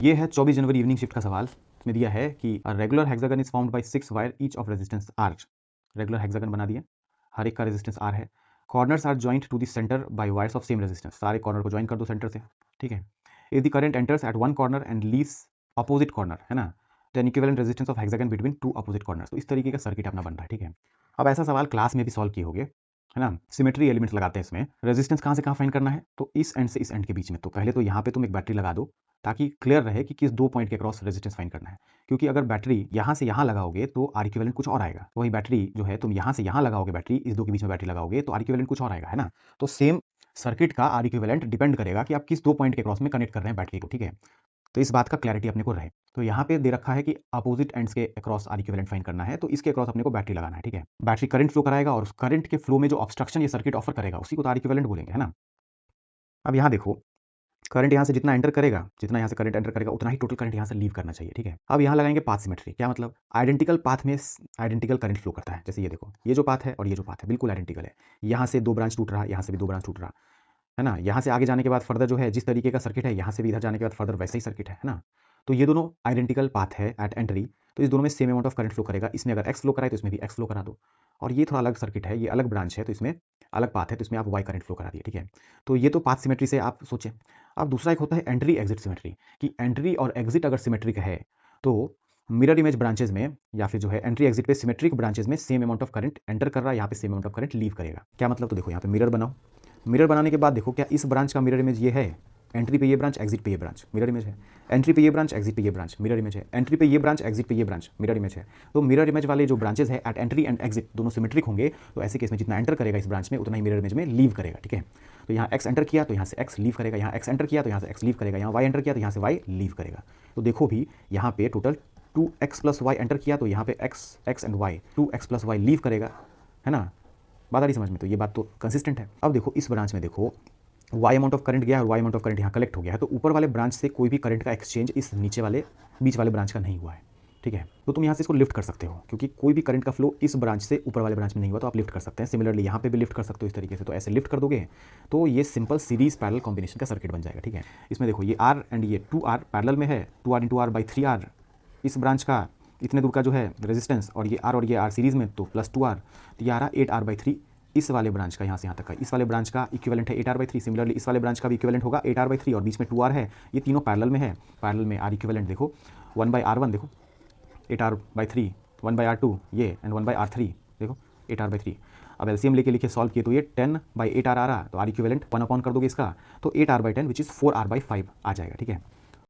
ये है 24 जनवरी evening shift का सवाल। इसमें दिया है कि regular hexagon is formed by 6 wire each of resistance R. Regular hexagon बना दिया, हर एक का रेजिस्टेंस आर है। Corners are joined to the centre by wires of same resistance. सारे कॉर्नर को ज्वाइन कर दो सेंटर से, ठीक है। If the current enters at one corner and leaves opposite corner, है ना, then equivalent resistance of hexagon between two opposite corners. तो इस तरीके का सर्किट अपना बन रहा है, ठीक है। अब ऐसा सवाल क्लास में भी सॉल्व किए होंगे, है ना। सिमेट्री एलिमेंट्स लगाते हैं इसमें। रेजिस्टेंस कहाँ से कहाँ फाइंड करना है, तो इस एंड से इस एंड के बीच में। तो पहले तो यहाँ पे तुम एक बैटरी लगा दो ताकि क्लियर रहे कि किस दो पॉइंट के क्रॉस रेजिस्टेंस फाइंड करना है। क्योंकि अगर बैटरी यहाँ से यहाँ लगाओगे तो आर इक्विवेलेंट कुछ और आएगा। वही बैटरी जो है तुम यहाँ से यहाँ लगाओगे, बैटरी इस दो के बीच में बैटरी लगाओगे तो आर इक्विवेलेंट कुछ और आएगा, है ना। तो सेम सर्किट का आर इक्विवेलेंट डिपेंड करेगा कि आप किस दो पॉइंट के क्रॉस में कनेक्ट कर रहे हैं बैटरी को, ठीक है। तो इस बात का क्लैरिटी अपने को रहे। तो यहाँ पे दे रखा है कि अपोजिट एंड्स के अक्रॉस आर इक्विवेलेंट फाइंड करना है, तो इसके अक्रॉस अपने को बैटरी लगाना है, ठीक है। बैटरी करंट फ्लो कराएगा और उस करंट के फ्लो में जो ऑब्स्ट्रक्शन ये सर्किट ऑफर करेगा उसी को तो आर इक्विवेलेंट बोलेंगे, है ना। अब यहाँ देखो, करंट यहाँ से जितना एंटर करेगा, जितना यहाँ से करंट एंटर करेगा उतना ही टोटल करंट यहाँ से लीव करना चाहिए, ठीक है। अब यहाँ लगाएंगे पाथ सिमेट्री। क्या मतलब, आइडेंटिकल पाथ में आइडेंटिकल करंट फ्लो करता है। जैसे ये देखो, ये जो पाथ है और ये जो पाथ है बिल्कुल आइडेंटिकल है। यहाँ से दो ब्रांच टूट रहा, यहाँ से भी दो ब्रांच टूट रहा, है ना। यहाँ से आगे जाने के बाद फर्दर जो है जिस तरीके का सर्किट है, यहाँ से भी इधर जाने के बाद फर्दर वैसे ही सर्किट है ना। तो ये दोनों आइडेंटिकल पाथ है एट एंट्री, तो इस दोनों में same amount of current flow करेगा। इसमें अगर एक्स फ्लो कराए तो इसमें भी एक्स फ्लो करा दो। और ये थोड़ा अलग सर्किट है, ये अलग ब्रांच है, तो इसमें अलग पाथ है, तो इसमें आप वाई करंट फ्लो करा दिए, ठीक है। तो ये तो पाथ सिमेट्री से आप सोचें। अब दूसरा एक होता है एंट्री एग्जिट सिमेट्री, कि एंट्री और एग्जिट अगर सिमेट्रिक है तो मिरर इमेज ब्रांचेज में या फिर जो है एंट्री एग्जिट पे सिमेट्रिक ब्रांचेज में same amount of current enter कर रहा है, यहाँ पे same amount of current leave करेगा। क्या मतलब, तो देखो यहाँ पे मिरर बनाओ। मिरर बनाने के बाद देखो, क्या इस ब्रांच का मिरर इमेज ये है, एंट्री पे ये ब्रांच, एग्जिट पे ये ब्रांच, मिरर इमेज है। एंट्री पे ये ब्रांच, एग्जिट पे ये ब्रांच, मिरर इमेज है। एंट्री पे ये ब्रांच, एग्जिट पे ये ब्रांच, मिरर इमेज है। तो मिरर इमेज वाले जो ब्रांचेस है एट एंट्री एंड एग्जिट दोनों सिमेट्रिक होंगे, तो ऐसे केस में जितना एंटर करेगा इस ब्रांच में उतना ही मिरर इमेज में लीव करेगा, ठीक है। तो यहाँ एक्स एंटर किया तो यहाँ से एक्स लीव करेगा, यहाँ एक्स एंटर किया तो यहाँ से एक्स लीव करेगा, यहाँ वाई एंटर किया तो यहाँ से वाई लीव करेगा। तो देखो भी यहाँ पे total 2x plus Y enter किया तो यहाँ पे x and y 2x plus y leave करेगा, है ना। बात आ रही समझ में, तो ये बात तो कंसिस्टेंट है। अब देखो इस ब्रांच में देखो, वाई अमाउंट ऑफ करंट गया और वाई अमाउंट ऑफ करंट यहाँ कलेक्ट हो गया है, तो ऊपर वाले ब्रांच से कोई भी करंट का एक्सचेंज इस नीचे वाले बीच वाले ब्रांच का नहीं हुआ है, ठीक है। तो तुम यहाँ से इसको लिफ्ट कर सकते हो, क्योंकि कोई भी करंट का फ्लो इस ब्रांच से ऊपर वाले ब्रांच में नहीं हुआ, तो आप लिफ्ट कर सकते हैं। सिमिलरली यहाँ पे भी लिफ्ट कर सकते हो इस तरीके से। तो ऐसे लिफ्ट कर दोगे तो ये सिंपल सीरीज पैरेलल कॉम्बिनेशन का सर्किट बन जाएगा, ठीक है। इसमें देखो ये आर एंड ये 2R पैरेलल में है, 2R into R by 3R इस ब्रांच का इतने दूर का जो है रेजिस्टेंस, और ये आर सीरीज में तो प्लस 2R, तो ये आ रहा 8R/3 इस वाले ब्रांच का, यहाँ से यहाँ तक का। इस वाले ब्रांच का इक्विवेलेंट है 8R/3। सिमिलरली इस वाले ब्रांच का भी इक्विवेलेंट होगा 8R/3 और बीच में 2R है। ये तीनों पैरेलल में है। पैरेलल में आर इक्विवेलेंट देखो 1/R1 देखो 8R/3, 1/R2 ये एंड 1/R3 देखो 8R/3। अब एलसीएम लेके लिखे सॉल्व किए तो ये 10/8R आ रहा, तो आर इक्विवेलेंट 1 अपॉन कर दोगे इसका, तो 8R/10 विच इज़ 4R/5 आ जाएगा, ठीक है।